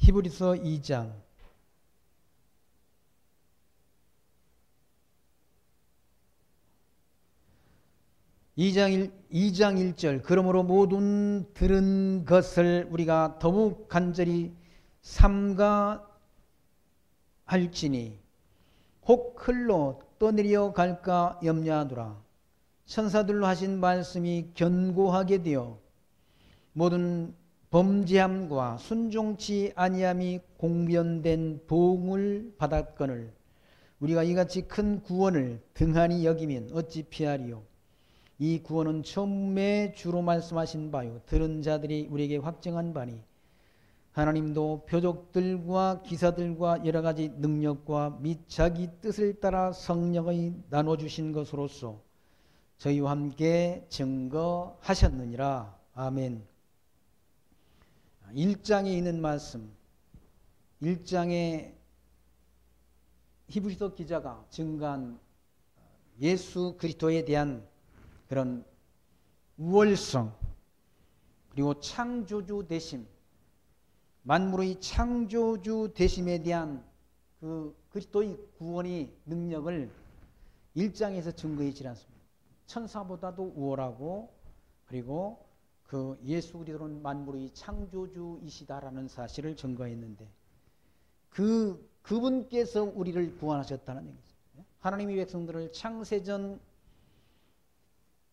히브리서 2장 2장 1절 그러므로 모든 들은 것을 우리가 더욱 간절히 삼가할지니 혹 흘러 떠내려 갈까 염려하노라. 천사들로 하신 말씀이 견고하게 되어 모든 범죄함과 순종치 아니함이 공변된 보응을 받았거늘 우리가 이같이 큰 구원을 등한히 여기면 어찌 피하리요. 이 구원은 처음에 주로 말씀하신 바요 들은 자들이 우리에게 확증한 바니 하나님도 표적들과 기사들과 여러 가지 능력과 및 자기 뜻을 따라 성령의 나눠주신 것으로서 저희와 함께 증거하셨느니라. 아멘. 1장에 있는 말씀, 1장에 히브리서 기자가 증거한 예수 그리스도에 대한 그런 우월성, 그리고 창조주 되심, 만물의 창조주 되심에 대한 그 그리스도의 구원의 능력을 1장에서 증거해 주지 않습니다. 천사보다도 우월하고 그리고 그 예수 그리스도는 만물의 창조주이시다라는 사실을 증거했는데 그분께서 우리를 구원하셨다는 얘기죠. 하나님의 백성들을 창세전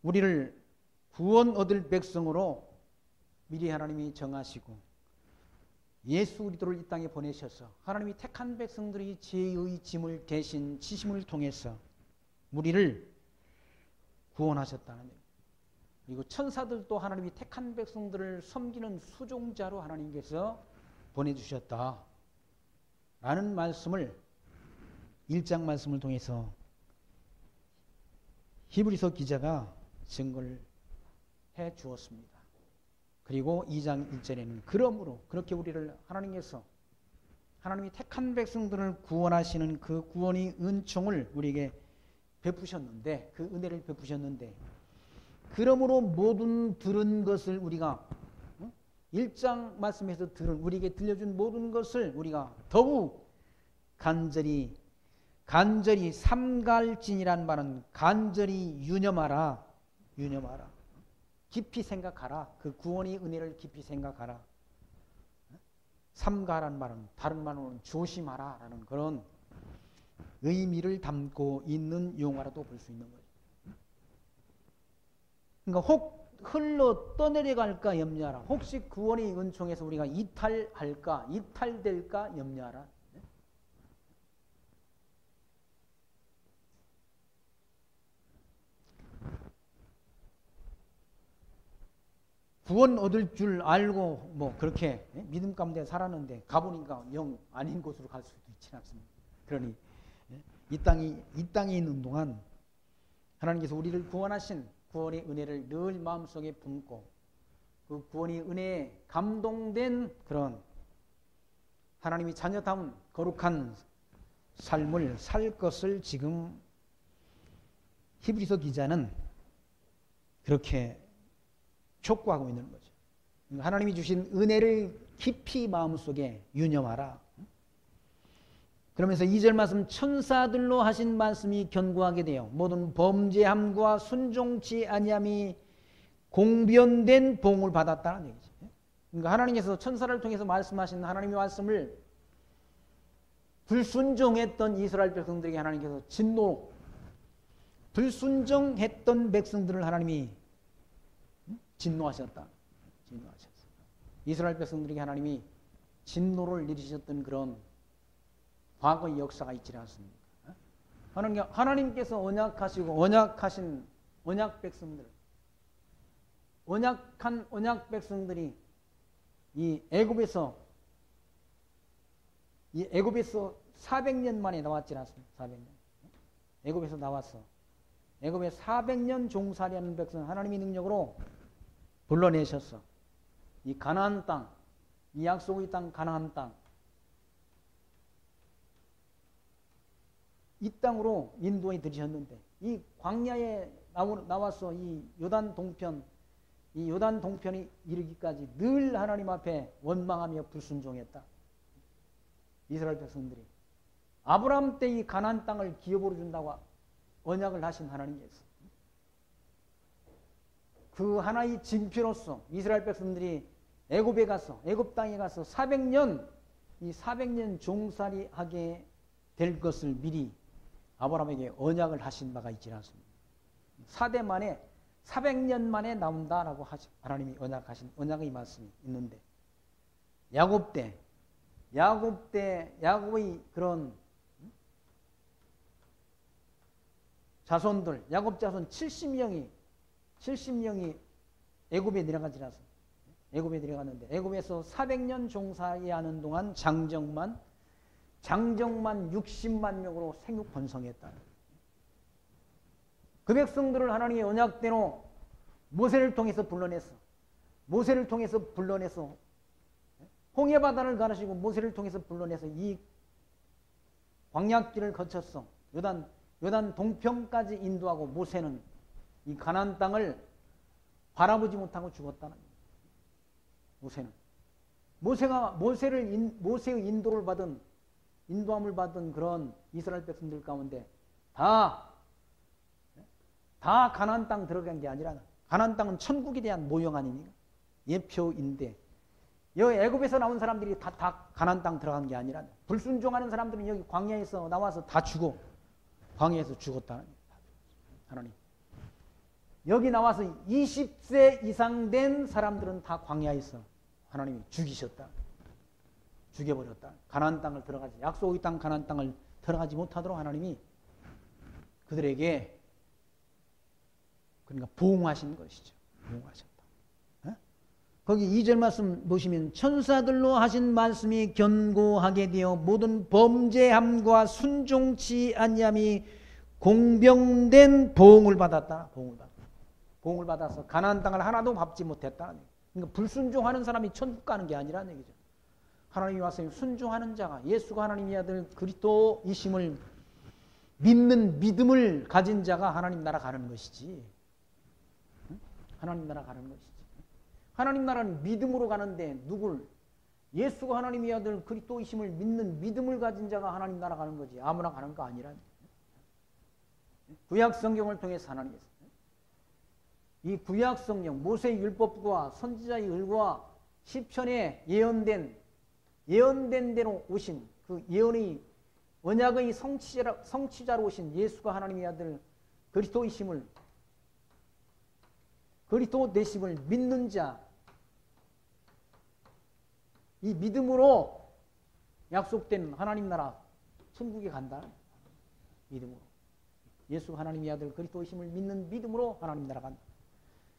우리를 구원 얻을 백성으로 미리 하나님이 정하시고 예수 그리스도를 이 땅에 보내셔서 하나님이 택한 백성들이 죄의 짐을 대신 지심을 통해서 우리를 구원하셨다는 얘기죠. 그리고 천사들도 하나님이 택한 백성들을 섬기는 수종자로 하나님께서 보내주셨다 라는 말씀을 1장 말씀을 통해서 히브리서 기자가 증거를 해 주었습니다. 그리고 2장 1절에는 그러므로 그렇게 우리를 하나님께서 하나님이 택한 백성들을 구원하시는 그 구원의 은총을 우리에게 베푸셨는데 그 은혜를 베푸셨는데 그러므로 모든 들은 것을 우리가 1장 말씀에서 들은 우리에게 들려준 모든 것을 우리가 더욱 간절히 삼갈진이란 말은 간절히 유념하라. 깊이 생각하라. 그 구원의 은혜를 깊이 생각하라. 삼가라는 말은 다른 말로는 조심하라 라는 그런 의미를 담고 있는 용어라도 볼 수 있는 거죠. 그러니까 혹 흘러 떠내려갈까 염려하라. 혹시 구원의 은총에서 우리가 이탈될까 염려하라. 구원 얻을 줄 알고 뭐 그렇게 믿음 가운데 살았는데 가보니까 영 아닌 곳으로 갈 수도 있지는 않습니다. 그러니 이 땅에 있는 동안 하나님께서 우리를 구원하신 구원의 은혜를 늘 마음속에 품고 그 구원의 은혜에 감동된 그런 하나님이 자녀다운 거룩한 삶을 살 것을 지금 히브리서 기자는 그렇게 촉구하고 있는 거죠. 하나님이 주신 은혜를 깊이 마음속에 유념하라. 그러면서 2절 말씀 천사들로 하신 말씀이 견고하게 되어 모든 범죄함과 순종치 아니함이 공변된 보응을 받았다는 얘기죠. 그러니까 하나님께서 천사를 통해서 말씀하신 하나님의 말씀을 불순종했던 이스라엘 백성들에게 하나님께서 진노, 불순종했던 백성들을 하나님이 진노하셨다. 이스라엘 백성들에게 하나님이 진노를 내리셨던 그런 과거의 역사가 있지 않습니까? 하나님께서 언약하시고 언약하신 언약 백성들, 언약한 언약 백성들이 이 애굽에서 400년 만에 나왔지 않습니까? 400년. 애굽에서 나왔어. 애굽에 400년 종살이하는 백성 하나님의 능력으로 불러내셨어. 이 가나안 땅, 이 약속의 땅 가나안 땅, 이 땅으로 인도해 들이셨는데 이 광야에 나와서 이 요단 동편이 이르기까지 늘 하나님 앞에 원망하며 불순종했다. 이스라엘 백성들이 아브라함 때 이 가나안 땅을 기업으로 준다고 언약을 하신 하나님께서 그 하나의 징표로서 이스라엘 백성들이 애굽에 가서 애굽 땅에 가서 400년 이 400년 종살이 하게 될 것을 미리 아브라함에게 언약을 하신 바가 있지 않습니다. 4대 만에 400년 만에 나온다라고 하나님이 언약하신 언약의 말씀이 있는데 야곱의 그런 자손들 야곱 자손 70명이 애굽에 내려가지 않습니다. 애굽에 내려갔는데 애굽에서 400년 종살이하는 동안 장정만 60만 명으로 생육 번성했다. 그 백성들을 하나님의 언약대로 모세를 통해서 불러내서 홍해바다를 가르시고 모세를 통해서 불러내서 이 광야길을 거쳐서 요단 동편까지 인도하고 모세는 이 가나안 땅을 바라보지 못하고 죽었다는 거예요. 모세의 인도함을 받은 그런 이스라엘 백성들 가운데 다 가나안 땅 들어간 게 아니라 가나안 땅은 천국에 대한 모형 아닙니까? 예표인데 여기 애굽에서 나온 사람들이 다 가나안 땅 들어간 게 아니라 불순종하는 사람들은 여기 광야에서 나와서 다 죽어 광야에서 죽었다는 거예요. 하나님 여기 나와서 20세 이상 된 사람들은 다 광야에서 하나님이 죽여버렸다. 가나안 땅을 들어가지 약속의 땅 가나안 땅을 들어가지 못하도록 하나님이 그들에게 그러니까 보응하신 것이죠. 보응하셨다. 거기 2절 말씀 보시면 천사들로 하신 말씀이 견고하게 되어 모든 범죄함과 순종치 아니함이 공병된 보응을 받았다. 보응을 받아서 가나안 땅을 하나도 밟지 못했다. 그러니까 불순종하는 사람이 천국 가는 게 아니라는 얘기죠. 하나님이 와서 순종하는 자가 예수가 하나님의 아들 그리스도이심을 믿는 믿음을 가진 자가 하나님 나라 가는 것이지. 하나님 나라 가는 것이지. 하나님 나라는 믿음으로 가는데 예수가 하나님의 아들 그리스도이심을 믿는 믿음을 가진 자가 하나님 나라 가는 거지. 아무나 가는 거 아니라는. 구약 성경을 통해서 하나님께서 이 구약 성경 모세의 율법과 선지자의 글과 시편에 예언된 대로 오신 그 예언의 언약의 성취자로 오신 예수가 하나님의 아들 그리스도이심을 그리스도 되심을 믿는 자, 이 믿음으로 약속된 하나님 나라 천국에 간다. 믿음으로 예수가 하나님의 아들 그리스도이심을 믿는 믿음으로 하나님 나라 간다.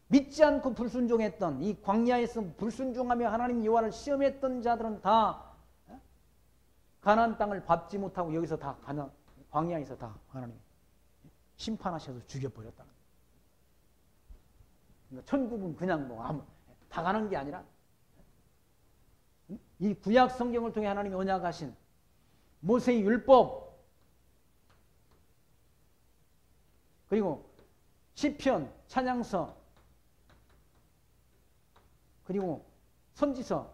믿지 않고 불순종했던 이 광야에서 불순종하며 하나님 여호와를 시험했던 자들은 다 가나안 땅을 밟지 못하고 여기서 다 광야에서 다 하나님 심판하셔서 죽여버렸다. 그러니까 천국은 그냥 다 가는 게 아니라 이 구약 성경을 통해 하나님이 언약하신 모세의 율법 그리고 시편, 찬양서 그리고 선지서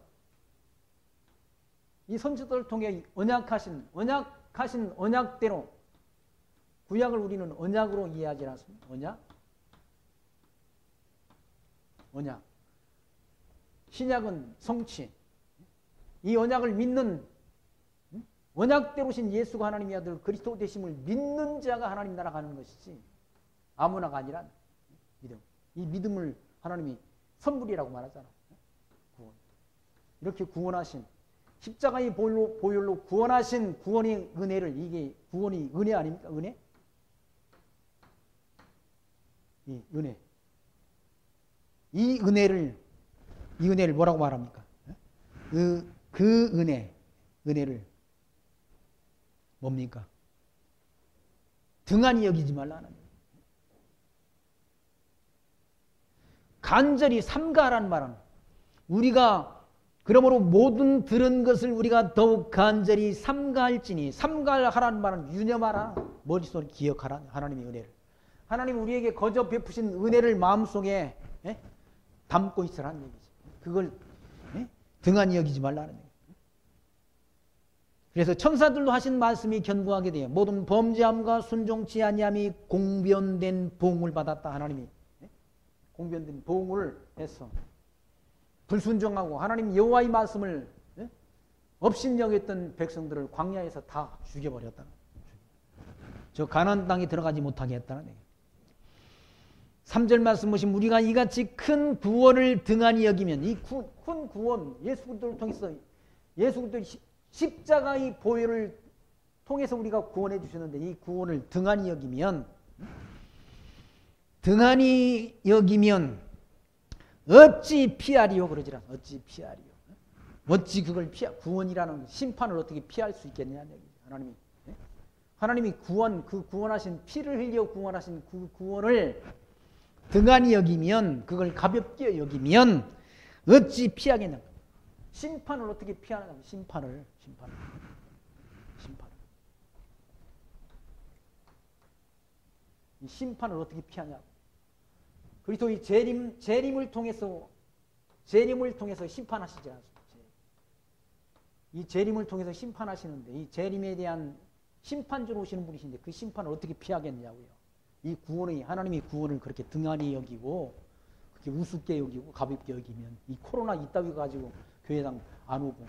이 선지서를 통해 언약하신 언약대로 구약을 우리는 언약으로 이해하지 않습니다. 언약. 신약은 성취. 이 언약을 믿는 언약대로신 예수가 하나님의 아들 그리스도 되심을 믿는 자가 하나님 나라 가는 것이지 아무나가 아니라 믿음. 이 믿음을 하나님이 선물이라고 말하잖아. 구원. 이렇게 구원하신 십자가의 보혈로 구원하신 구원의 은혜를 이게 구원이 은혜 아닙니까? 은혜? 이 은혜. 이 은혜를 뭐라고 말합니까? 그 은혜를 뭡니까? 등한히 여기지 말라는 거예요. 간절히 삼가라는 말은 우리가 그러므로 모든 들은 것을 우리가 더욱 간절히 삼가할지니 삼가하라는 말은 유념하라 머릿속에 기억하라 하나님의 은혜를 하나님 우리에게 거저 베푸신 은혜를 마음속에 담고 있으라는 얘기죠. 그걸 등한히 여기지 말라는 얘기죠. 그래서 천사들도 하신 말씀이 견고하게 돼요. 모든 범죄함과 순종치 아니함이 공변된 보응을 받았다. 하나님이 공변된 보응을 해서 불순종하고 하나님 여호와의 말씀을 업신여겼던 백성들을 광야에서 다 죽여버렸다. 저 가나안 땅에 들어가지 못하게 했다는 얘기예요. 3절 말씀 보시면 우리가 이같이 큰 구원을 등한히 여기면 이 큰 구원 예수 그리스도를 통해서 예수 그리스도의 십자가의 보혈을 통해서 우리가 구원해 주셨는데 이 구원을 등한히 여기면 어찌 피하리요 그러지라. 어찌 피하리요. 어찌 그걸 구원이라는 심판을 어떻게 피할 수 있겠느냐는 얘기죠. 하나님이 구원하신 피를 흘려 구원하신 그 구원을 등한히 여기면 그걸 가볍게 여기면 어찌 피하겠냐. 심판을 어떻게 피하느냐. 심판을. 이 심판을 어떻게 피하냐. 그리스도의 재림을 통해서 심판하시지 않습니까? 이 재림을 통해서 심판하시는데 이 재림에 대한 심판주로 오시는 분이신데 그 심판을 어떻게 피하겠냐고요. 이 구원이 하나님이 구원을 그렇게 등한히 여기고 그렇게 우습게 여기고 가볍게 여기면 이 코로나 이따위 가지고 교회당 안 오고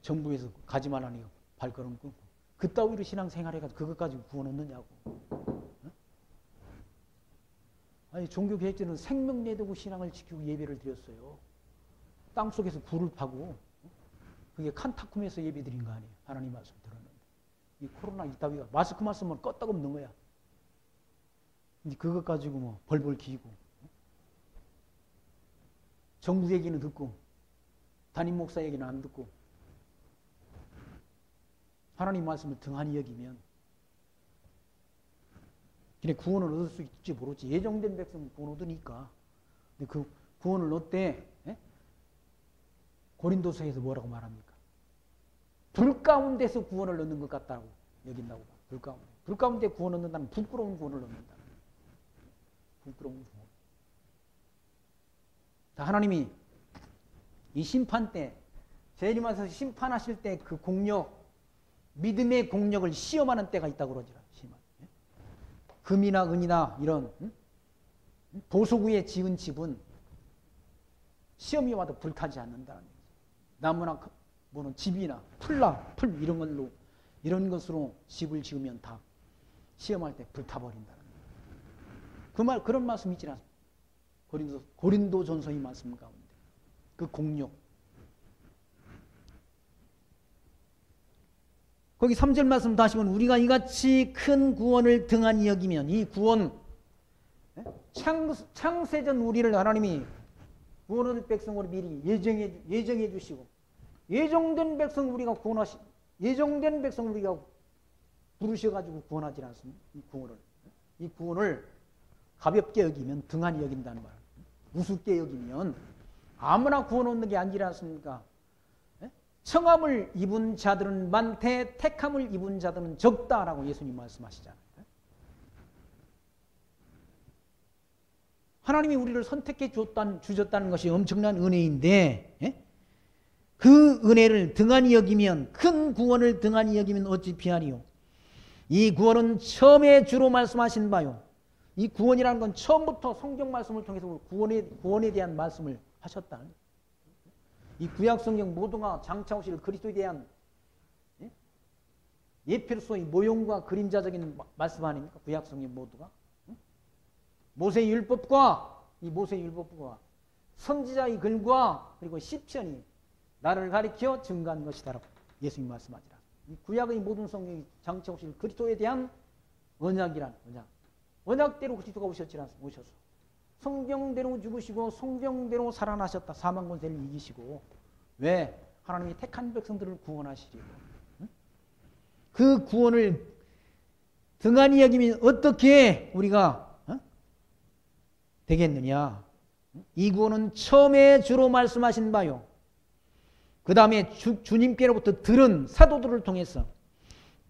정부에서 가지만 하니 발걸음 끊고 그따위로 신앙생활해가지고 그것 가지고 구원 얻느냐고. 아니 종교 계획자는 생명 내두고 신앙을 지키고 예배를 드렸어요. 땅속에서 굴을 파고 그게 칸타쿰에서 예배 드린 거 아니에요. 하나님 말씀 들었는데 이 코로나 이따위가 마스크만 쓰면 껐다없는 거야. 근데 그것 가지고 뭐 벌벌 기고 정부 얘기는 듣고 담임 목사 얘기는 안 듣고 하나님 말씀을 등한히 여기면 그래 구원을 얻을 수 있을지 모르지. 예정된 백성은 구원 얻으니까. 근데 그 구원을 얻되 고린도서에서 뭐라고 말합니까? 불 가운데서 구원을 얻는 것 같다고 여긴다고. 불 가운데 구원 얻는다는 부끄러운 구원을 얻는다. 부끄러운 구원. 하나님이 이 심판 때 재림하셔서 심판하실 때 그 공력, 믿음의 공력을 시험하는 때가 있다고 그러죠. 금이나 은이나 이런 보석위에 지은 집은 시험이 와도 불타지 않는다는 거죠. 나무나 뭐는 집이나 풀 이런 것으로 집을 지으면 다 시험할 때 불타버린다는 거예요. 그런 말씀 있지 않습니까? 고린도전서의 말씀 가운데 그 공력. 거기 3절 말씀 다시 보면 우리가 이같이 큰 구원을 등한히 여기면 이 구원 창세전 우리를 하나님이 구원을 백성으로 미리 예정해 주시고 예정된 백성 우리가 예정된 백성 우리가 부르셔가지고 구원하지 않습니까? 이 구원을 가볍게 여기면 등한히 여긴다는 말. 우습게 여기면 아무나 구원 얻는 게 아니지 않습니까? 청함을 입은 자들은 많되 택함을 입은 자들은 적다라고 예수님 말씀하시잖아요. 하나님이 우리를 선택해 주셨다는 것이 엄청난 은혜인데 그 은혜를 등한히 여기면 큰 구원을 등한히 여기면 어찌 피하리요. 이 구원은 처음에 주로 말씀하신 바요. 이 구원이라는 건 처음부터 성경 말씀을 통해서 구원에 대한 말씀을 하셨다는 거예요. 이 구약성경 모두가 장차 오실 그리스도에 대한 예표로서의 모형과 그림자적인 말씀 아닙니까? 구약성경 모두가. 모세의 율법과 선지자의 글과 그리고 시편이 나를 가리켜 증거한 것이다라고 예수님 말씀하시라. 이 구약의 모든 성경이 장차 오실 그리스도에 대한 언약이란 언약대로 그리스도가 오셨지 않습니까? 오셔서 성경대로 죽으시고 성경대로 살아나셨다. 사망 권세를 이기시고. 왜? 하나님이 택한 백성들을 구원하시려고. 그 구원을 등한히 여기면 어떻게 우리가 되겠느냐. 이 구원은 처음에 주로 말씀하신 바요. 그 다음에 주님께로부터 들은 사도들을 통해서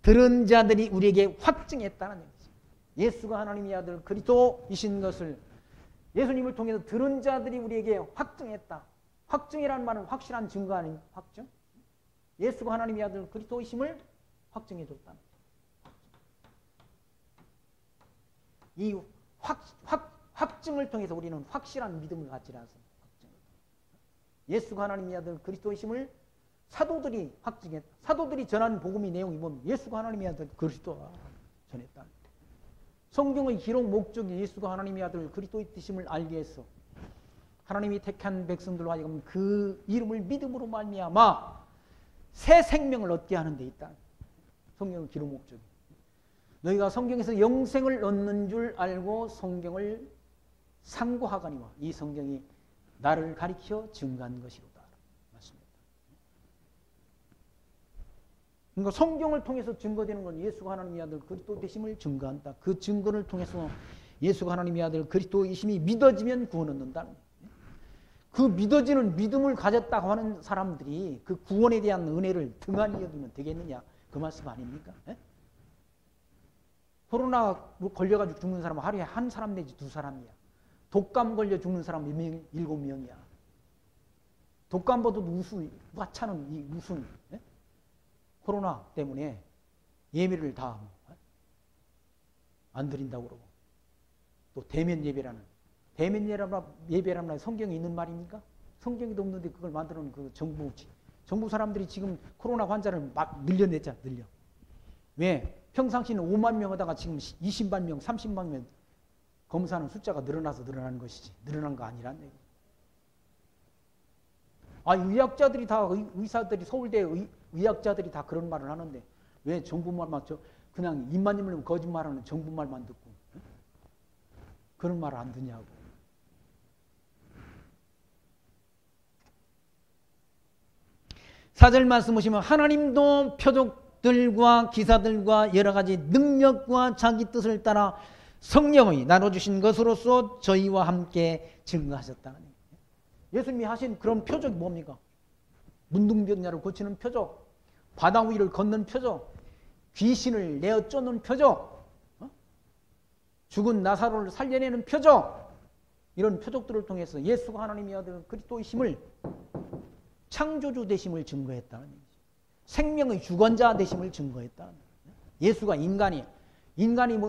들은 자들이 우리에게 확증했다는 얘기죠. 예수가 하나님의 아들 그리스도이신 것을 예수님을 통해서 들은 자들이 우리에게 확증했다. 확증이라는 말은 확실한 증거 아닙니까? 확증? 예수가 하나님의 아들 그리스도이심을 확증해 줬다는 거예요. 이 확증을 통해서 우리는 확실한 믿음을 갖지 않습니다. 예수가 하나님의 아들 그리스도이심을 사도들이 확증했다. 사도들이 전한 복음의 내용이 보면 예수가 하나님의 아들 그리스도가 전했다. 성경의 기록 목적이 예수가 하나님의 아들 그리스도이심을 알게 해서 하나님이 택한 백성들로 하여금 그 이름을 믿음으로 말미암아 새 생명을 얻게 하는 데 있다. 성경의 기록 목적이. 너희가 성경에서 영생을 얻는 줄 알고 성경을 상고하거니와 이 성경이 나를 가리켜 증거한 것이로다. 맞습니다. 그러니까 성경을 통해서 증거되는 건 예수가 하나님의 아들 그리스도 되심을 증거한다. 그 증거를 통해서 예수가 하나님의 아들 그리스도이심이 믿어지면 구원 얻는다. 그 믿어지는 믿음을 가졌다고 하는 사람들이 그 구원에 대한 은혜를 등한히 여기면 되겠느냐? 그 말씀 아닙니까? 에? 코로나 걸려가지고 죽는 사람은 하루에 한 사람 내지 두 사람이야. 독감 걸려 죽는 사람은 7명이야. 독감보다도 무하찮은 이 무슨 코로나 때문에 예배를 다 안 드린다고 그러고 또 대면 예배라는 성경에 있는 말입니까? 성경에도 없는데 그걸 만드는 그 정부 사람들이 지금 코로나 환자를 막 늘려냈잖아. 늘려. 왜? 평상시는 5만 명 하다가 지금 20만 명, 30만 명 검사하는 숫자가 늘어나서 늘어나는 것이지 늘어난 거 아니란 얘기. 의학자들이 다 의사들이 서울대 의학자들이 다 그런 말을 하는데 왜 정부 말만 그냥 입만 열면 거짓말하는 정부 말만 듣고 그런 말을 안 듣냐고. 사절 말씀 보시면 하나님도 표적들과 기사들과 여러 가지 능력과 자기 뜻을 따라 성령이 나눠주신 것으로서 저희와 함께 증거하셨다는 얘기예요. 예수님이 하신 그런 표적이 뭡니까? 문둥병자를 고치는 표적, 바다 위를 걷는 표적, 귀신을 내어 쫓는 표적, 죽은 나사로를 살려내는 표적, 이런 표적들을 통해서 예수가 하나님의 아들 그리스도이심을 창조주 되심을 증거했다는 얘기죠. 생명의 주권자 되심을 증거했다는 얘기죠. 예수가 인간이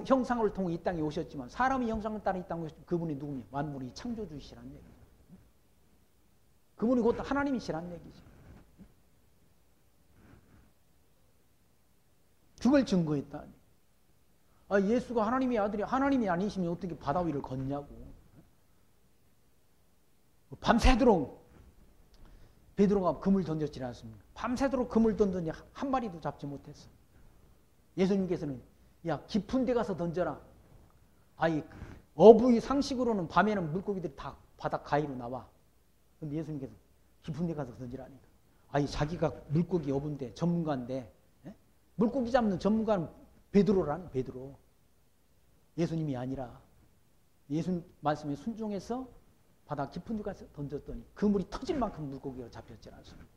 형상을 통해 이 땅에 오셨지만 사람의 형상을 따라 이 땅에 오셨지만 그분이 누구냐? 만물의 창조주시라는 얘기죠. 그분이 곧 하나님이시라는 얘기죠. 그걸 증거했다는 얘기죠. 예수가 하나님의 아들이 하나님이 아니시면 어떻게 바다 위를 걷냐고. 밤새도록 베드로가 금을 던졌지 않습니까? 밤새도록 금을 던더니 한 마리도 잡지 못했어. 예수님께서는 야 깊은 데 가서 던져라. 어부의 상식으로는 밤에는 물고기들이 다 바다 가위로 나와. 근데 예수님께서 깊은 데 가서 던지라니까. 자기가 물고기 어부인데 전문가인데 물고기 잡는 전문가는 베드로라는 베드로. 예수님이 아니라 예수님 말씀에 순종해서 바다 깊은 데 가서 던졌더니 그 물이 터질 만큼 물고기가 잡혔지 않습니까?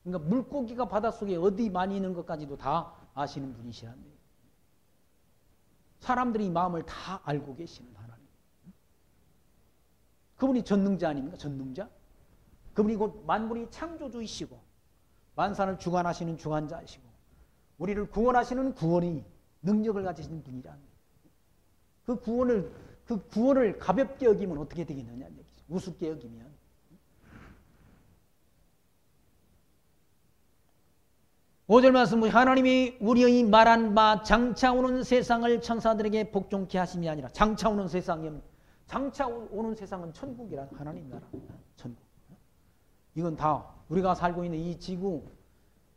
그러니까 물고기가 바닷속에 어디 많이 있는 것까지도 다 아시는 분이시라는 얘기예요. 사람들이 마음을 다 알고 계시는 하나님. 그분이 전능자 아닙니까? 전능자? 그분이 곧 만물의 창조주이시고 만산을 주관하시는 주관자이시고 우리를 구원하시는 구원의 능력을 가지신 분이라는 얘기예요. 그 구원을 가볍게 여기면 어떻게 되겠느냐는 얘기죠. 우습게 여기면. 오절 말씀 하나님이 우리의 말한 바 장차 오는 세상을 천사들에게 복종케 하심이 아니라 장차 오는 세상은 천국이라 하나님 나라. 천국. 이건 다 우리가 살고 있는 이 지구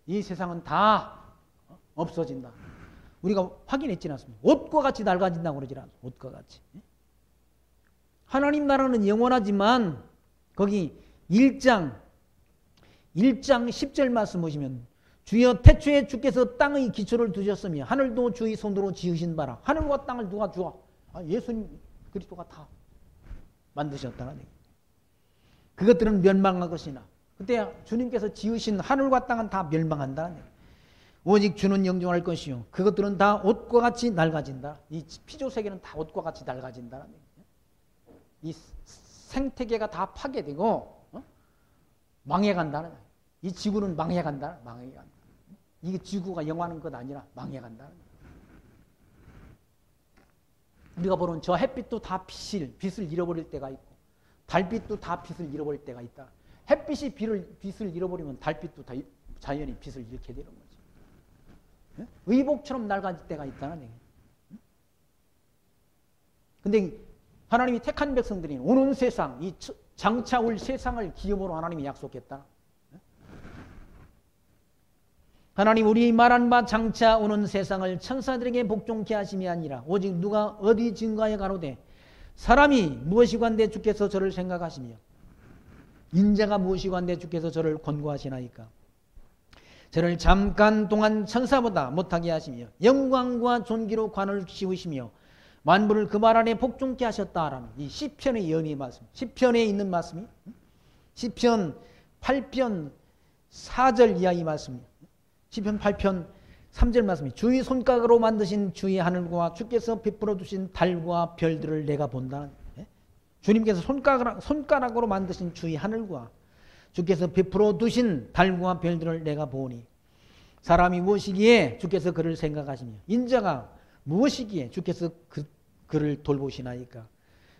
이 세상은 다 없어진다. 우리가 확인했지 않습니까? 옷과 같이 낡아진다고 그러지 않습니까? 옷과 같이. 하나님 나라는 영원하지만 거기 1장 10절 말씀 보시면 주여 태초에 주께서 땅의 기초를 두셨으며 하늘도 주의 손으로 지으신 바라. 하늘과 땅을 누가 주어? 예수님 그리스도가 다 만드셨다는 얘기. 그것들은 멸망할 것이나 그때 주님께서 지으신 하늘과 땅은 다 멸망한다는 얘기. 오직 주는 영존할 것이요 그것들은 다 옷과 같이 낡아진다. 이 피조세계는 다 옷과 같이 낡아진다는 얘기. 이 생태계가 다 파괴되고 망해간다는 거예요. 이 지구는 망해간다. 망해간다. 이게 지구가 영원한 것 아니라 망해간다. 우리가 보는 저 햇빛도 다 빛을 잃어버릴 때가 있고 달빛도 다 빛을 잃어버릴 때가 있다. 햇빛이 빛을 잃어버리면 달빛도 다 자연히 빛을 잃게 되는 거지. 의복처럼 낡아질 때가 있다는 얘기예요. 근데 하나님이 택한 백성들이 오는 세상, 이 장차 올 세상을 기업으로 하나님이 약속했다. 하나님 우리 말한 바 장차 오는 세상을 천사들에게 복종케 하심이 아니라 오직 누가 어디 증거하여 가로되 사람이 무엇이 관대 주께서 저를 생각하시며 인자가 무엇이 관대 주께서 저를 권고하시나이까. 저를 잠깐 동안 천사보다 못하게 하시며 영광과 존귀로 관을 씌우시며 만물을 그 말 안에 복종케 하셨다라는 이 시편의 예언의 말씀, 시편에 있는 말씀이 시편 8편 4절 이하의 말씀입니다. 시편 8편 3절 말씀이 주의 손가락으로 만드신 주의 하늘과 주께서 베풀어 두신 달과 별들을 내가 본다. 주님께서 손가락으로 만드신 주의 하늘과 주께서 베풀어 두신 달과 별들을 내가 보니 사람이 무엇이기에 주께서 그를 생각하시며 인자가 무엇이기에 주께서 그를 돌보시나이까.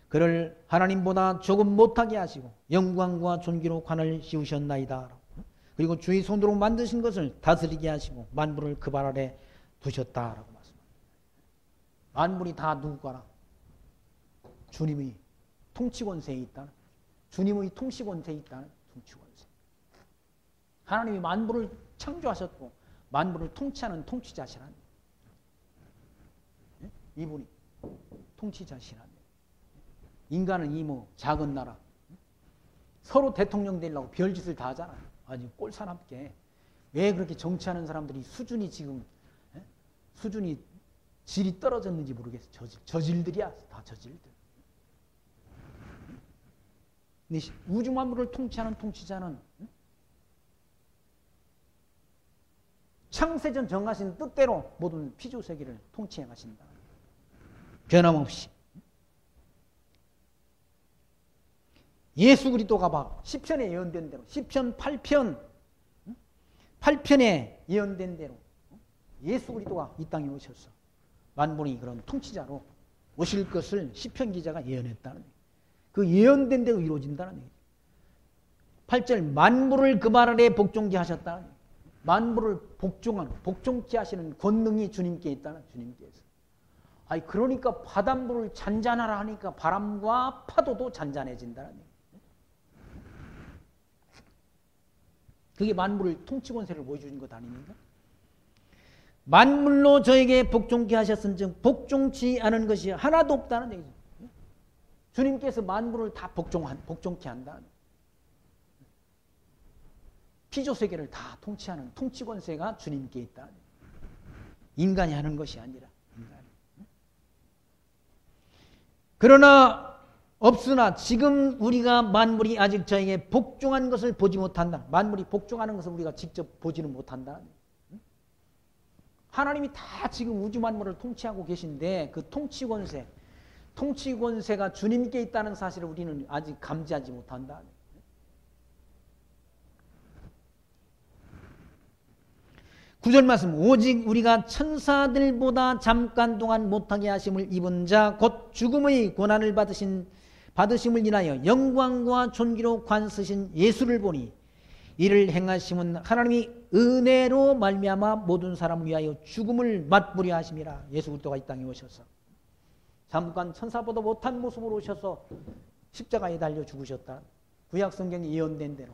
그를 하나님보다 조금 못하게 하시고 영광과 존귀로 관을 씌우셨나이다. 그리고 주의 손으로 만드신 것을 다스리게 하시고 만물을 그 발 아래 두셨다라고 말씀합니다. 만물이 다 누구 거라? 주님의 통치권세에 있다. 주님의 통치권세에 있다는 통치권세. 하나님이 만물을 창조하셨고 만물을 통치하는 통치자시라는 이분이 통치자시라는 인간은 이 뭐 작은 나라 서로 대통령 되려고 별짓을 다 하잖아요. 아주 꼴사납게. 왜 그렇게 정치하는 사람들이 수준이 지금 수준이 질이 떨어졌는지 모르겠어요. 저질들이야. 다 저질들. 근데 우주 만물을 통치하는 통치자는 창세전 정하신 뜻대로 모든 피조세계를 통치해 가신다. 변함없이. 예수 그리스도가 막 시편에 예언된 대로 시편 8편에 예언된 대로 예수 그리스도가 이 땅에 오셔서 만물이 그런 통치자로 오실 것을 시편 기자가 예언했다는 얘기예요. 그 예언된 대로 이루어진다는 얘기예요. 8절 만물을 그 말 아래 복종케 하셨다는 얘기예요. 만물을 복종케 하시는 권능이 주님께 있다는 주님께서. 아니 그러니까 바닷물을 잔잔하라 하니까 바람과 파도도 잔잔해진다는 얘기예요. 그게 만물을 통치권세를 보여주는 것 아닙니까? 만물로 저에게 복종케 하셨은즉 복종치 않은 것이 하나도 없다는 얘기죠. 주님께서 만물을 다 복종케 한다. 피조세계를 다 통치하는 통치권세가 주님께 있다. 인간이 하는 것이 아니라 인간이. 그러나 없으나 지금 우리가 만물이 아직 저에게 복종한 것을 보지 못한다. 만물이 복종하는 것을 우리가 직접 보지는 못한다. 하나님이 다 지금 우주 만물을 통치하고 계신데 그 통치권세가 주님께 있다는 사실을 우리는 아직 감지하지 못한다. 구절 말씀 오직 우리가 천사들보다 잠깐 동안 못하게 하심을 입은 자 곧 죽음의 고난을 받으심을 인하여 영광과 존귀로 관 쓰신 예수를 보니 이를 행하심은 하나님이 은혜로 말미암아 모든 사람을 위하여 죽음을 맛보려 하심이라. 예수 그리스도가 이 땅에 오셔서 잠깐 천사보다 못한 모습으로 오셔서 십자가에 달려 죽으셨다. 구약 성경에 예언된 대로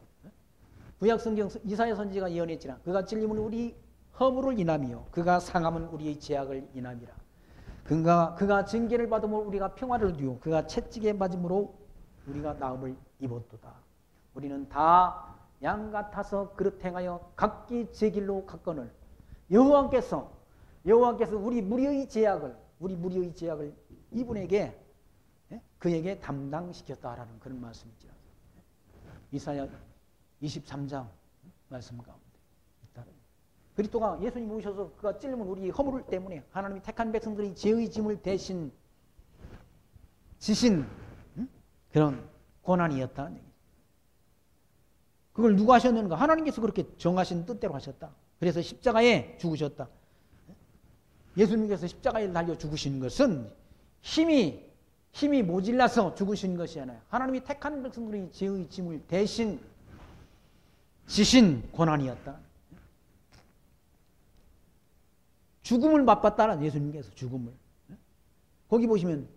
구약 성경 이사야 선지자가 예언했지라. 그가 찔림은 우리 허물을 인하며 그가 상함은 우리의 죄악을 인함이라. 그가 징계를 받음으로 우리가 평화를 얻으며 그가 채찍에 맞음으로 우리가 나음을 입었도다. 우리는 다 양 같아서 그릇 행하여 각기 제 길로 갔거늘 여호와께서 우리 무리의 죄악을 이분에게 그에게 담당시켰다라는 그런 말씀이죠. 이사야 23장 말씀 가운데 있다. 그리스도가 예수님이 오셔서 그가 찔림은 우리 허물 때문에 하나님이 택한 백성들이 죄의 짐을 대신 지신 그런 고난이었다는 얘기죠. 그걸 누가 하셨는가? 하나님께서 그렇게 정하신 뜻대로 하셨다. 그래서 십자가에 죽으셨다. 예수님께서 십자가에 달려 죽으신 것은 힘이 모질라서 죽으신 것이 아니라 하나님이 택한 백성들의 죄의 짐을 대신 지신 고난이었다. 죽음을 맛봤다는 예수님께서 죽음을. 거기 보시면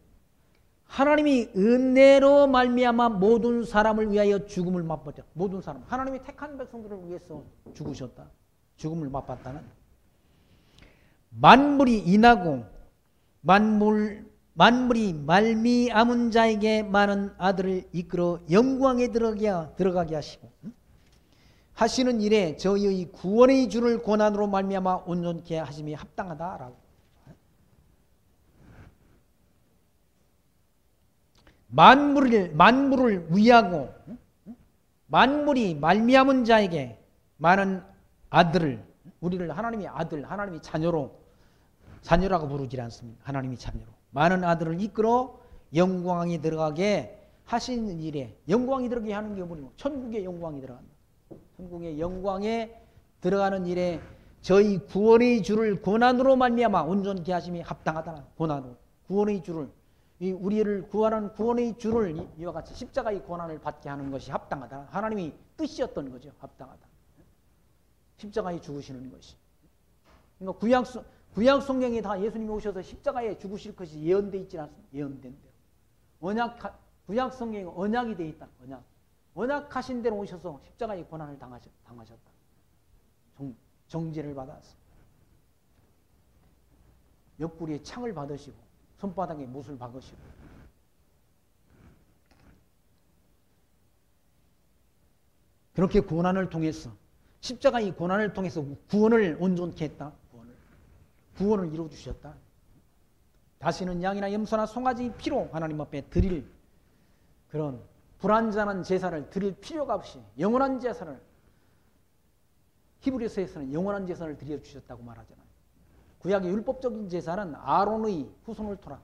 하나님이 은혜로 말미암아 모든 사람을 위하여 죽음을 맛봤다. 모든 사람. 하나님이 택한 백성들을 위해서 죽으셨다. 죽음을 맛봤다는. 만물이 인하고 만물이 말미암은 자에게 많은 아들을 이끌어 영광에 들어가게 하시고 하시는 일에 저희의 구원의 주를 고난으로 말미암아 온전케 하심이 합당하다라고. 만물을 위하고 만물이 말미암은 자에게 많은 아들을, 우리를 하나님의 아들, 하나님의 자녀라고 부르지 않습니다. 하나님의 자녀로 많은 아들을 이끌어 영광에 들어가게 하시는 일에, 영광이 들어가게 하는 게 뭐냐? 천국의 영광이 들어간다. 천국의 영광에 들어가는 일에 저희 구원의 주를 고난으로 말미암아 온전케 하심이 합당하다. 고난으로 구원의 주를, 우리를 구하는 구원의 주를 이와 같이 십자가의 고난을 받게 하는 것이 합당하다. 하나님이 뜻이었던 거죠. 합당하다. 십자가에 죽으시는 것이. 그러니까 구약 성경에 다 예수님이 오셔서 십자가에 죽으실 것이 예언되어 있지 않습니까? 예언된 대로. 구약 성경에 언약이 되어 있다. 언약하신 대로 오셔서 십자가의 고난을 당하셨다. 정죄를 받았어. 옆구리에 창을 받으시고 손바닥에 못을 박으시고. 그렇게 고난을 통해서, 십자가의 고난을 통해서 구원을 온전케 했다. 구원을 이루어주셨다. 다시는 양이나 염소나 송아지 피로 하나님 앞에 드릴 그런 불완전한 제사를 드릴 필요가 없이 영원한 제사를, 히브리서에서는 영원한 제사를 드려주셨다고 말하잖아요. 구약의 율법적인 제사는 아론의 후손을 통한,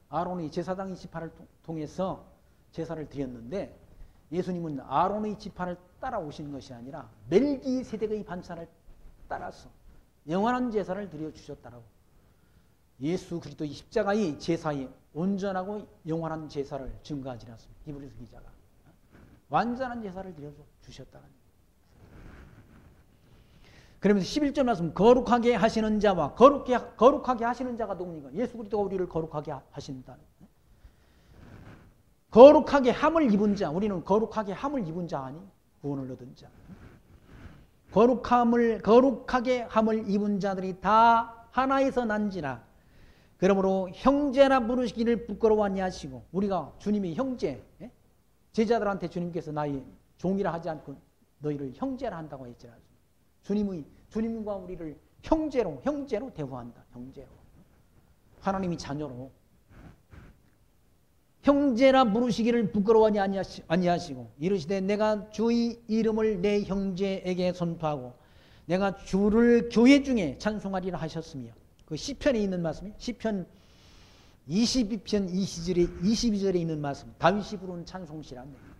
아론의 제사장의 지파를 통해서 제사를 드렸는데, 예수님은 아론의 지파를 따라오신 것이 아니라 멜기세덱의 반차를 따라서 영원한 제사를 드려주셨다라고. 예수 그리스도의 십자가의 제사의 온전하고 영원한 제사를 증거하지 않습니다. 히브리서 기자가 완전한 제사를 드려주셨다는. 그러면서 11절 말씀, 거룩하게 하시는 자와 거룩하게 하시는 자가 누굽니까? 예수 그리스도가 우리를 거룩하게 하신다. 거룩하게 함을 입은 자, 우리는 거룩하게 함을 입은 자 아니? 구원을 얻은 자. 거룩하게 함을 입은 자들이 다 하나에서 난지라. 그러므로 형제라 부르시기를 부끄러워하지 하시고, 우리가 주님의 형제, 제자들한테 주님께서 나의 종이라 하지 않고 너희를 형제라 한다고 했잖아요. 주님과 우리를 형제로 대우한다. 형제로. 하나님이 자녀로. 형제라 부르시기를 부끄러워하지 아니하시고 이르시되 내가 주의 이름을 내 형제에게 선포하고 내가 주를 교회 중에 찬송하리라 하셨으며, 그 시편에 있는 말씀이 시편 22편 22절에 있는 말씀, 다윗이 부른 찬송시라는 얘기예요.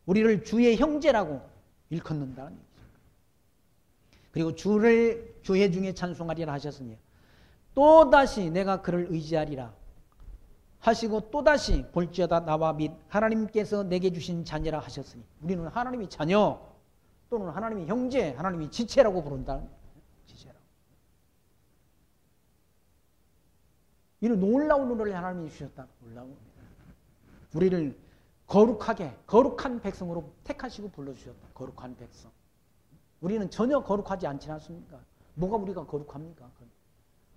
우리를 주의 형제라고 일컫는다는 얘기죠. 그리고 주를 교회 중에 찬송하리라 하셨으며 또다시 내가 그를 의지하리라 하시고 또다시 볼지어다 나와 및 하나님께서 내게 주신 자녀라 하셨으니, 우리는 하나님의 자녀 또는 하나님의 형제, 하나님의 지체라고 부른다. 지체라고. 이는 놀라운 은혜를 하나님이 주셨다. 놀라운. 우리를 거룩한 백성으로 택하시고 불러주셨다. 거룩한 백성. 우리는 전혀 거룩하지 않지 않습니까? 뭐가 우리가 거룩합니까?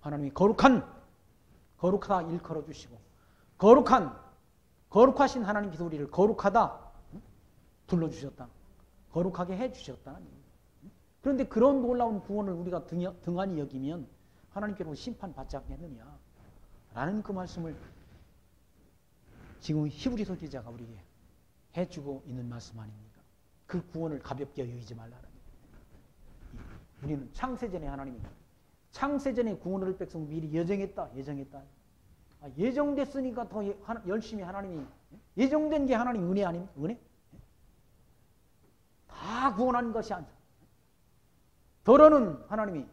하나님이 거룩하다 일컬어 주시고, 거룩하신 하나님께서 우리를 거룩하다 불러주셨다. 거룩하게 해주셨다. 그런데 그런 놀라운 구원을 우리가 등한히 여기면 하나님께로 심판받지 않겠느냐 라는 그 말씀을 지금 히브리서 기자가 우리에게 해주고 있는 말씀 아닙니까? 그 구원을 가볍게 여기지 말라는. 우리는 창세전에 하나님이 창세전에 구원을 얻을 백성 미리 예정했다. 예정됐으니까 더 열심히 하나님이, 예정된 게 하나님 은혜 아닙니까? 은혜? 다 구원한 것이 아니라 더러는 하나님이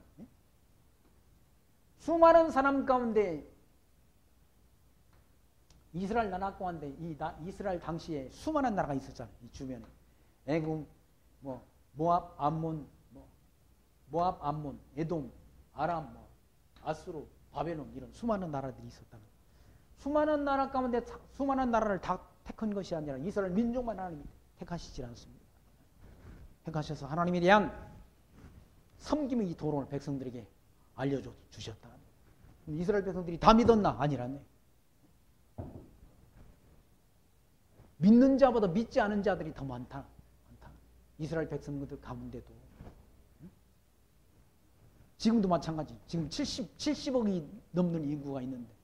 수많은 사람 가운데 이스라엘 나라 가운데 이스라엘 당시에 수많은 나라가 있었잖아요. 이 주변에 애굽, 모압, 암몬, 에돔, 아람, 아수르, 바벨론 이런 수많은 나라들이 있었다는 거예요. 수많은 나라 가운데 수많은 나라를 다 택한 것이 아니라 이스라엘 민족만 하나님이 택하시지 않습니다. 택하셔서 하나님에 대한 섬김의 이 도론을 백성들에게 알려줘 주셨다. 이스라엘 백성들이 다 믿었나? 아니라네. 믿는 자보다 믿지 않은 자들이 더 많다. 이스라엘 백성들 가운데도. 지금도 마찬가지. 지금 70억이 넘는 인구가 있는데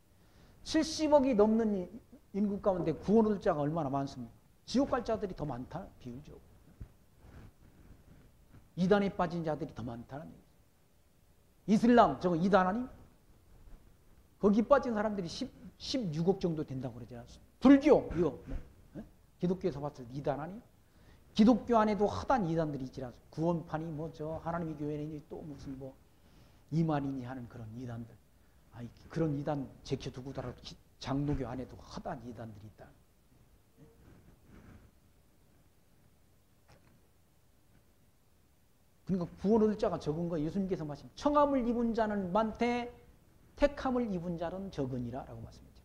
70억이 넘는 인구 가운데 구원 얻을 자가 얼마나 많습니까? 지옥 갈 자들이 더 많다. 비유죠. 이단에 빠진 자들이 더 많다는 얘기죠. 이슬람, 저거 이단 아니? 거기 빠진 사람들이 16억 정도 된다고 그러지 않습니까? 불교, 이거. 기독교에서 봤을 때 이단 아니? 기독교 안에도 허단 이단들이 있지 않습니까? 구원판이 하나님의 교회니 또 무슨 이만이니 하는 그런 이단들. 그런 이단 제껴두고더라도 장로교 안에도 허단 이단들이 있다. 그러니까 구원 얻을 자가 적은 거 예수님께서 말씀 청함을 입은 자는 많되 택함을 입은 자는 적으니라 라고 말씀했죠.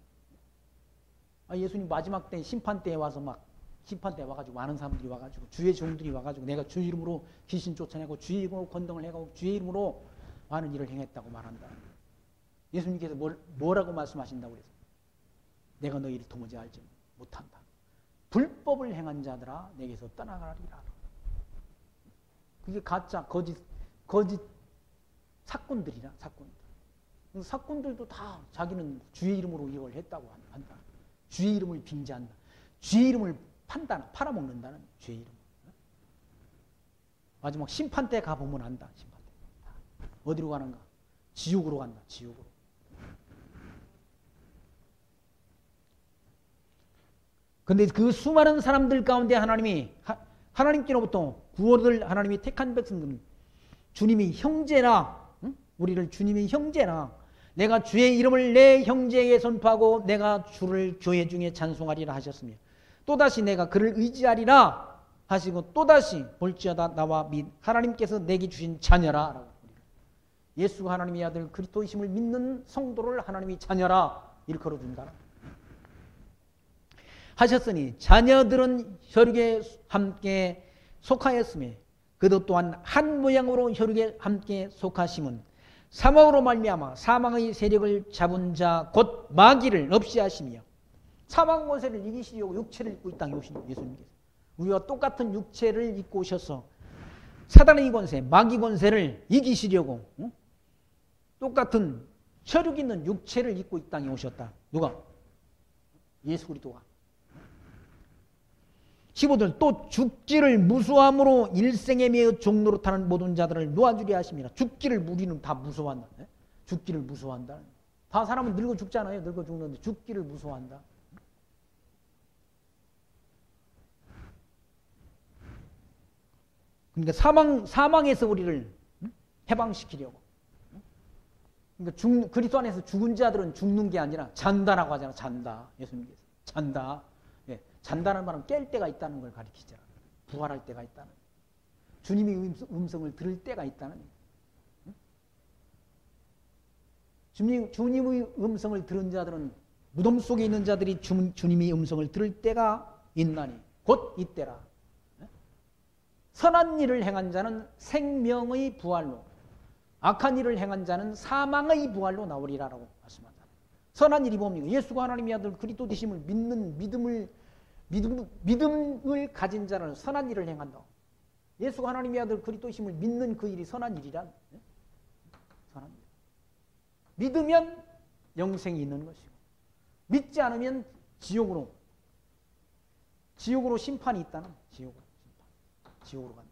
예수님 마지막 때 심판 때에 와서 심판 때에 와가지고 많은 사람들이 와가지고 주의 종들이 와가지고 내가 주의 이름으로 귀신 쫓아내고 주의 이름으로 권능을 해가고 주의 이름으로 많은 일을 행했다고 말한다. 예수님께서 뭐라고 말씀하신다고 그랬어요? 내가 너희를 도무지 알지 못한다. 불법을 행한 자들아 내게서 떠나가리라. 그게 가짜 거짓 사꾼들이라 사꾼들. 사꾼들도 다 자기는 주의 이름으로 이걸 했다고 한다. 주의 이름을 빙자한다. 주의 이름을 팔아먹는다는 주의 이름. 마지막 심판 때 가보면 안다. 심판 때. 어디로 가는가? 지옥으로 간다. 지옥으로. 근데 그 수많은 사람들 가운데 하나님께로부터 구원을 하나님이 택한 백성들은 주님이 형제라, 우리를 주님이 형제라, 내가 주의 이름을 내 형제에게 선포하고 내가 주를 교회 중에 찬송하리라 하셨으며 또다시 내가 그를 의지하리라 하시고 또다시 볼지어다 나와 및 하나님께서 내게 주신 자녀라 라고. 예수가 하나님의 아들 그리스도이심을 믿는 성도를 하나님이 자녀라 일컬어준다 하셨으니 자녀들은 혈육에 함께 속하였으며 그도 또한 한 모양으로 혈육에 함께 속하심은 사망으로 말미암아 사망의 세력을 잡은 자 곧 마귀를 없이 하시며 사망 권세를 이기시려고 육체를 입고 이 땅에 오신 예수님께서 우리와 똑같은 육체를 입고 오셔서 사단의 권세, 마귀 권세를 이기시려고 똑같은 혈육 있는 육체를 입고 이 땅에 오셨다. 누가? 예수 그리스도가. 15절 또 죽기를 무수함으로 일생에 매어 종로로 타는 모든 자들을 놓아주려 하십니다. 죽기를 우리는 다 무서워한다. 죽기를 무서워한다. 다 사람은 늙어 죽잖아요. 늙어 죽는데 죽기를 무서워한다. 그러니까 사망에서 우리를 해방시키려고. 그러니까 그리스도 안에서 죽은 자들은 죽는 게 아니라 잔다라고 하잖아. 잔다. 예수님께서. 잔다. 예, 잔다는 말은 깰 때가 있다는 걸 가리키잖아. 부활할 때가 있다는. 주님의 음성을 들을 때가 있다는. 주님의 음성을 들은 자들은 무덤 속에 있는 자들이 주님의 음성을 들을 때가 있나니 곧 이때라. 선한 일을 행한 자는 생명의 부활로 악한 일을 행한 자는 사망의 부활로 나오리라라고 말씀한다. 선한 일이 뭡니까? 예수가 하나님의 아들 그리스도 되심을 믿는 믿음을 가진 자는 선한 일을 행한다. 예수가 하나님의 아들 그리스도이심을 믿는 그 일이 선한 일이란. 선한 일. 믿으면 영생이 있는 것이고 믿지 않으면 지옥으로 심판이 있다는. 지옥으로 간다.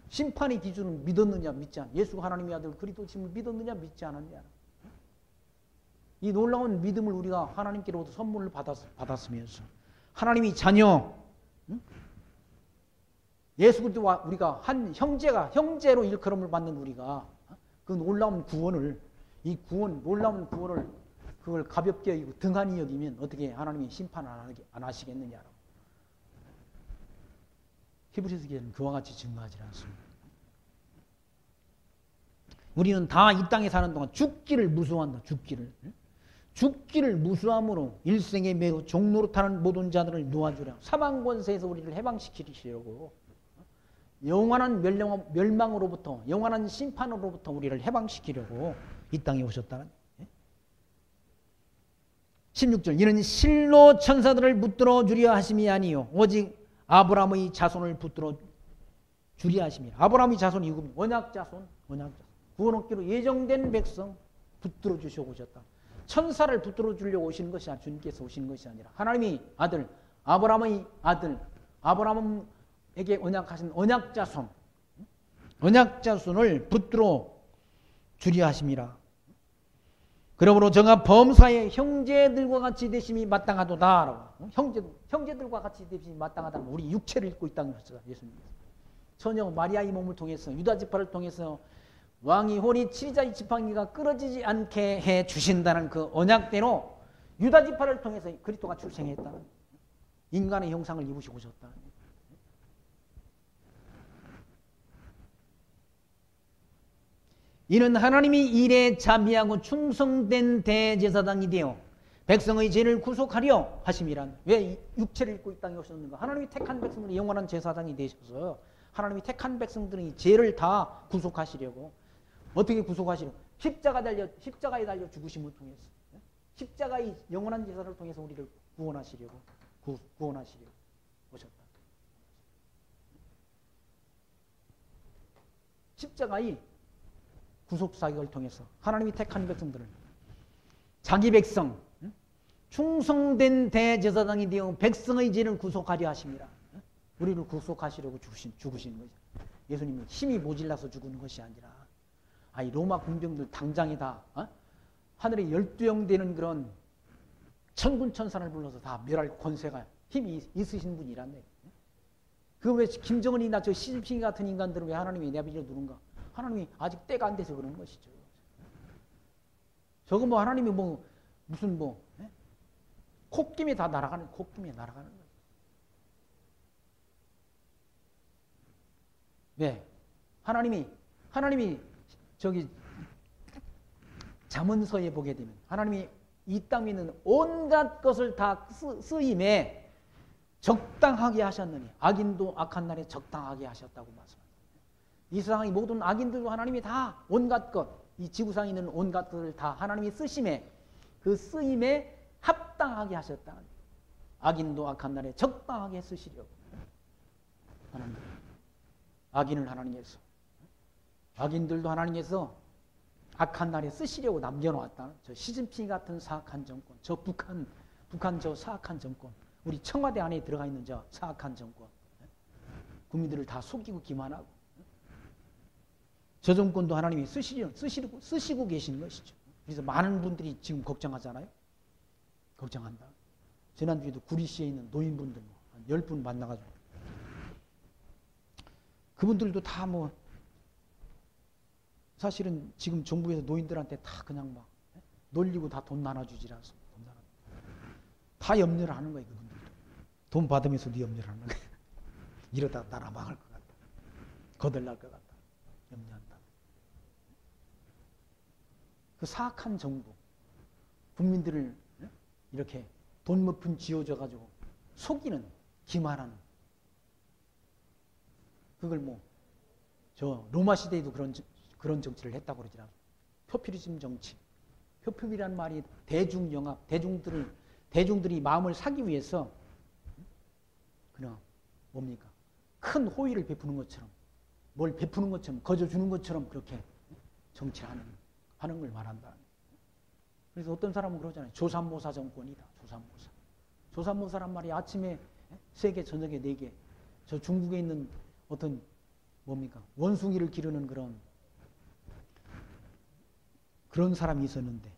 심판의 기준은 믿었느냐 믿지 않느냐. 예수가 하나님의 아들 그리스도이심을 믿었느냐 믿지 않았느냐. 이 놀라운 믿음을 우리가 하나님께로부터 선물을 받았으면서 하나님이 자녀, 예수 그리스도와 우리가 한 형제로 일컬음을 받는 우리가 그 놀라운 구원을, 이 구원, 놀라운 구원을 그걸 가볍게 여기고 등한히 여기면 어떻게 하나님이 심판 안 하시겠느냐라고. 히브리서기에는 그와 같이 증거하지 않습니다. 우리는 다 이 땅에 사는 동안 죽기를 무수한다. 죽기를 무수함으로 일생에 매우 종노릇하는 모든 자들을 놓아주려 사망 권세에서 우리를 해방시키시려고 영원한 멸망으로부터, 영원한 심판으로부터 우리를 해방시키려고 이 땅에 오셨다는. 16절 이는 실로 천사들을 붙들어 주려 하심이 아니요 오직 아브라함의 자손을 붙들어 주려 하심이라. 아브라함의 자손이 누굽니까? 언약자손. 구원 얻기로 예정된 백성 붙들어 주시고 오셨다. 천사를 붙들어 주려고 오시는 것이 아니라, 주님께서 오시는 것이 아니라 하나님이 아들, 아브라함의 아들, 아브라함에게 언약하신 언약자손을 붙들어 주려 하심이라. 그러므로 저가 범사의 형제들과 같이 되심이 마땅하도다라고. 형제들과 같이 되심이 마땅하다는 우리 육체를 입고 있다는 것이다. 예수님. 처녀 마리아의 몸을 통해서, 유다 지파를 통해서 왕이 홀이 치리자의 지팡이가 끊어지지 않게 해 주신다는 그 언약대로 유다 지파를 통해서 그리스도가 출생했다는, 인간의 형상을 입으시고 오셨다는. 이는 하나님이 일에 자비하고 충성된 대제사장이 되어 백성의 죄를 구속하려 하심이란. 왜 육체를 입고 이 땅에 오셨는가? 하나님이 택한 백성들이 영원한 제사장이 되셔서 하나님이 택한 백성들의 죄를 다 구속하시려고. 어떻게 구속하시려고? 십자가에 달려 죽으심을 통해서, 십자가의 영원한 제사를 통해서 우리를 구원하시려고 오셨다. 십자가의 구속사역을 통해서 하나님이 택한 백성들을, 자기 백성, 충성된 대제사장이 되어 백성의 죄를 구속하려 하심이라. 우리를 구속하시려고 죽으시는 거죠. 예수님은 힘이 모질라서 죽은 것이 아니라, 이 로마 군병들 당장에 다 하늘에 12영 되는 그런 천군 천사를 불러서 다 멸할 권세가, 힘이 있으신 분이란데, 그 왜 김정은이나 저 시진핑 같은 인간들은 왜 하나님이 내버려 두는가? 하나님이 아직 때가 안 돼서 그런 것이죠. 저거 뭐 하나님이 무슨 콧김에 다 날아가는, 콧김에 날아가는 거예요. 왜? 하나님이 저기 잠언서에 보게 되면 하나님이 이 땅에 있는 온갖 것을 다 쓰임에 적당하게 하셨느니, 악인도 악한 날에 적당하게 하셨다고 말씀합니다. 이 세상의 모든 악인들도 하나님이 다 온갖 것, 이 지구상에 있는 온갖 것을 다 하나님이 쓰심에, 그 쓰임에 합당하게 하셨다. 악인도 악한 날에 적당하게 쓰시려고. 하나님, 악인을 하나님께서, 악인들도 하나님께서 악한 날에 쓰시려고 남겨놓았다. 저 시진핑 같은 사악한 정권, 저 북한 저 사악한 정권, 우리 청와대 안에 들어가 있는 저 사악한 정권, 국민들을 다 속이고 기만하고, 저 정권도 하나님이 쓰시고 계시는 것이죠. 그래서 많은 분들이 지금 걱정하잖아요. 걱정한다. 지난주에도 구리시에 있는 노인분들 한 10분 만나가지고, 그분들도 다 사실은 지금 정부에서 노인들한테 다 그냥 놀리고 다 돈 나눠주질 않습니다. 다 염려를 하는 거예요. 그분들도. 돈 받으면서도 염려를 하는 거예요. 이러다 나라 망할 것 같다. 거덜날 것 같다. 염려한다. 그 사악한 정부, 국민들을 이렇게 돈 몇 푼 쥐어줘가지고 속이는, 기만하는, 그걸 저 로마 시대에도 그런 정치를 했다고 그러더라. 표퓰리즘 정치. 표퓰이라는 말이 대중영합, 대중들이 마음을 사기 위해서 그냥 뭡니까? 큰 호의를 베푸는 것처럼, 뭘 베푸는 것처럼, 거저주는 것처럼 그렇게 정치를 하는 걸 말한다. 그래서 어떤 사람은 그러잖아요. 조삼모사 정권이다. 조삼모사란 말이 아침에 3개, 저녁에 4개. 저 중국에 있는 어떤 원숭이를 기르는 그런 사람이 있었는데,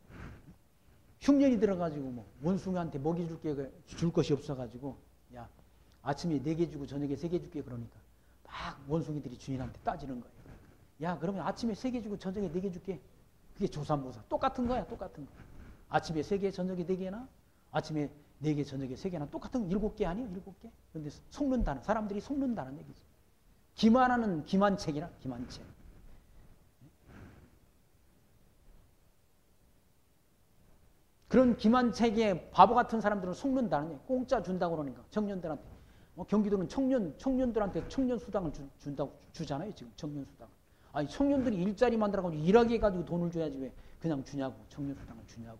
흉년이 들어가지고 원숭이한테 먹이 줄 것이 없어가지고, 야, 아침에 4개 주고 저녁에 3개 줄게 그러니까 막 원숭이들이 주인한테 따지는 거예요. 야, 그러면 아침에 3개 주고 저녁에 4개 줄게. 그게 조삼모사. 똑같은 거야, 똑같은 거. 아침에 3개, 저녁에 4개나, 아침에 4개, 저녁에 3개나 똑같은 7개 아니에요, 7개? 그런데 속는다는, 사람들이 속는다는 얘기죠. 기만하는 기만책이라, 기만책. 그런 기만책에 바보 같은 사람들은 속는다는 얘기예요. 공짜 준다고 그러니까, 청년들한테. 경기도는 청년들한테 청년수당을 주잖아요, 지금 청년수당을. 아니, 청년들이 일자리 만들어가지고 일하게 해가지고 돈을 줘야지 왜 그냥 주냐고, 청년수당을 주냐고.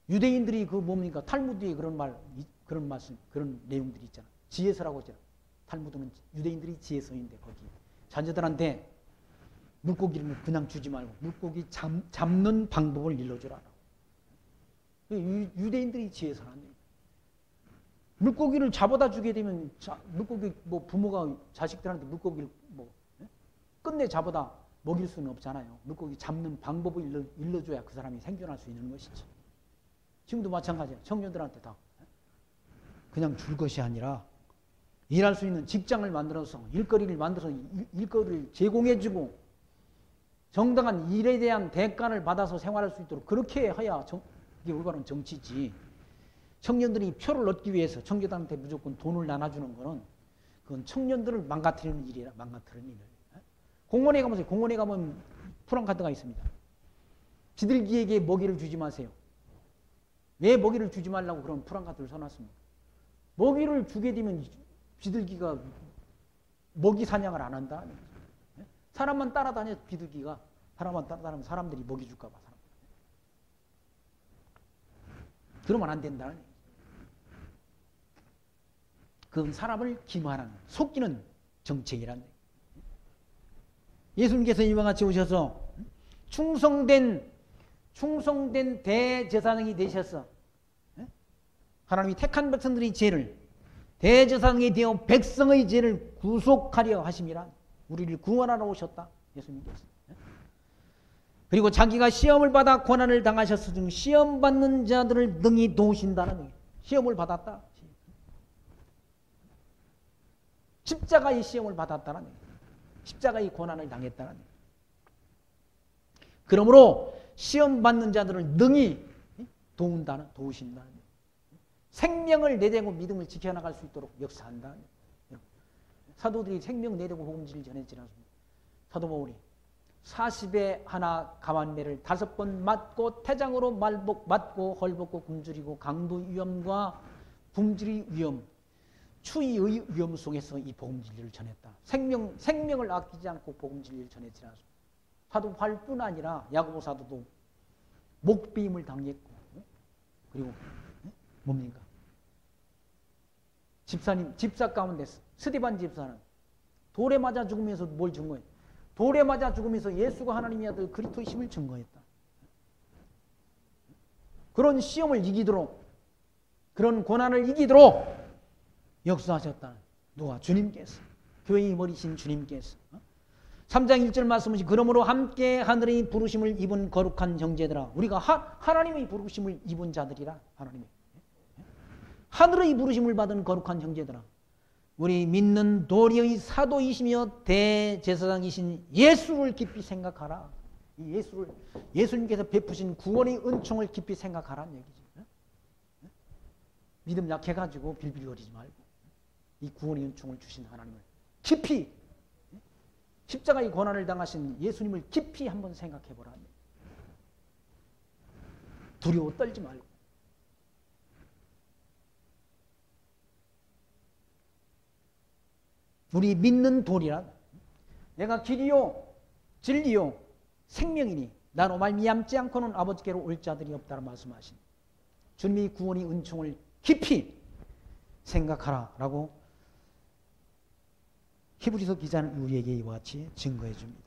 유대인들이 그 뭡니까? 탈무드에 그런 말씀, 그런 내용들이 있잖아. 지혜서라고 하잖아. 탈무드는 유대인들이 지혜서인데, 거기. 자녀들한테 물고기를 그냥 주지 말고, 물고기 잡는 방법을 일러주라. 유대인들이 지혜서라는 얘기. 물고기를 잡아다 주게 되면, 물고기, 부모가 자식들한테 물고기를 끝내 잡아다 먹일 수는 없잖아요. 물고기 잡는 방법을 일러줘야 그 사람이 생존할 수 있는 것이지. 지금도 마찬가지예요. 청년들한테 다 그냥 줄 것이 아니라 일할 수 있는 직장을 만들어서 일거리를 제공해주고 정당한 일에 대한 대가를 받아서 생활할 수 있도록 그렇게 해야 이게 올바른 정치지. 청년들이 표를 얻기 위해서 청년들한테 무조건 돈을 나눠주는 거는 그건 청년들을 망가뜨리는 일이라, 망가뜨리는 일. 공원에 가보세요. 공원에 가면 프랑카드가 있습니다. 비둘기에게 먹이를 주지 마세요. 왜 먹이를 주지 말라고 그런 프랑카드를 써놨습니까? 먹이를 주게 되면 비둘기가 먹이 사냥을 안 한다. 사람만 따라다녀, 비둘기가. 사람만 따라다니면 사람들이 먹이 줄까 봐. 그러면 안 된다는 얘기죠. 그건 사람을 기만하는, 속이는 정책이란 얘기죠. 예수님께서 이와 같이 오셔서 충성된 대제사장이 되셔서 하나님이 택한 백성들의 죄를, 대제사장이 되어 백성의 죄를 구속하려 하심이라. 우리를 구원하러 오셨다, 예수님께서. 그리고 자기가 시험을 받아 고난을 당하셨을 중 시험 받는 자들을 능히 도우신다는 얘기예요. 시험을 받았다. 십자가의 시험을 받았다는 얘기예요. 십자가의 고난을 당했다는 얘기예요. 그러므로 시험 받는 자들을 능히 도우신다는 얘기예요. 생명을 내대고 믿음을 지켜나갈 수 있도록 역사한다는 얘기예요. 사도들이 생명 내대고 복음지를 전했지 않습니까? 사도 바울이 40에 하나 감한매를 5번 맞고 태장으로 맞고 헐벗고 굶주리고 강도 위험과 굶주리 위험, 추위의 위험 속에서 이 복음진리를 전했다. 생명을 아끼지 않고 복음진리를 전했지 않습니까? 사도 바울뿐 아니라 야고보 사도도 목배임을 당했고, 그리고 뭡니까? 집사 가운데 스데반 집사는 돌에 맞아 죽으면서 뭘 증거했다? 돌에 맞아 죽으면서 예수가 하나님의 아들 그리스도의 힘을 증거했다. 그런 시험을 이기도록, 그런 고난을 이기도록 역사하셨다. 누가? 주님께서. 교회의 머리신 주님께서. 3장 1절 말씀은 그러므로 함께 하늘의 부르심을 입은 거룩한 형제들아. 우리가 하나님의 부르심을 입은 자들이라. 하늘의 부르심을 받은 거룩한 형제들아. 우리 믿는 도리의 사도이시며 대제사장이신 예수를 깊이 생각하라. 이 예수님께서 베푸신 구원의 은총을 깊이 생각하라는 얘기죠. 믿음 약해가지고 빌빌거리지 말고 이 구원의 은총을 주신 하나님을 깊이, 십자가의 고난을 당하신 예수님을 깊이 한번 생각해보라. 두려워 떨지 말고. 우리 믿는 도리라. 내가 길이요 진리요 생명이니 나로 말미암지 않고는 아버지께로 올 자들이 없다고 말씀하신 주님의 구원의 은총을 깊이 생각하라 라고 히브리서 기자는 우리에게 이와 같이 증거해 줍니다.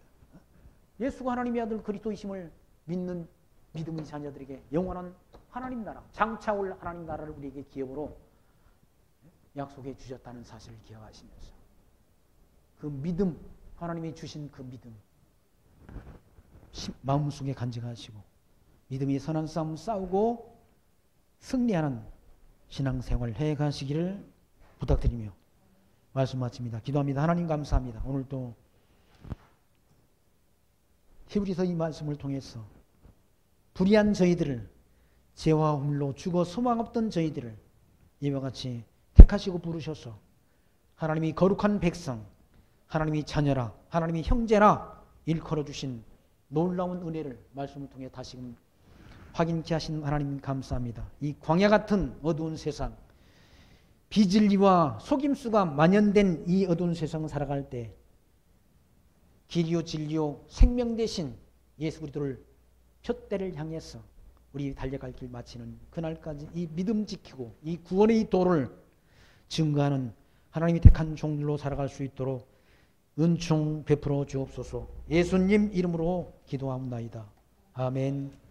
예수가 하나님의 아들 그리스도이심을 믿는 믿음의 자녀들에게 영원한 하나님 나라, 장차올 하나님 나라를 우리에게 기업으로 약속해 주셨다는 사실을 기억하시면서 그 믿음, 하나님이 주신 그 믿음 마음속에 간직하시고 믿음이 선한 싸움 싸우고 승리하는 신앙생활 해가시기를 부탁드리며 말씀 마칩니다. 기도합니다. 하나님 감사합니다. 오늘도 히브리서 이 말씀을 통해서 불의한 저희들을, 죄와 홀로 죽어 소망 없던 저희들을 이와 같이 택하시고 부르셔서 하나님이 거룩한 백성, 하나님이 자녀라, 하나님이 형제라 일컬어 주신 놀라운 은혜를 말씀을 통해 다시금 확인케 하신 하나님 감사합니다. 이 광야 같은 어두운 세상, 비진리와 속임수가 만연된 이 어두운 세상을 살아갈 때 길이요 진리요 생명 되신 예수 그리스도를 표대를 향해서 우리 달려갈 길 마치는 그날까지 이 믿음 지키고 이 구원의 이 도를 증거하는 하나님이 택한 종들로 살아갈 수 있도록 은총 베풀어 주옵소서. 예수님 이름으로 기도합니다. 아멘.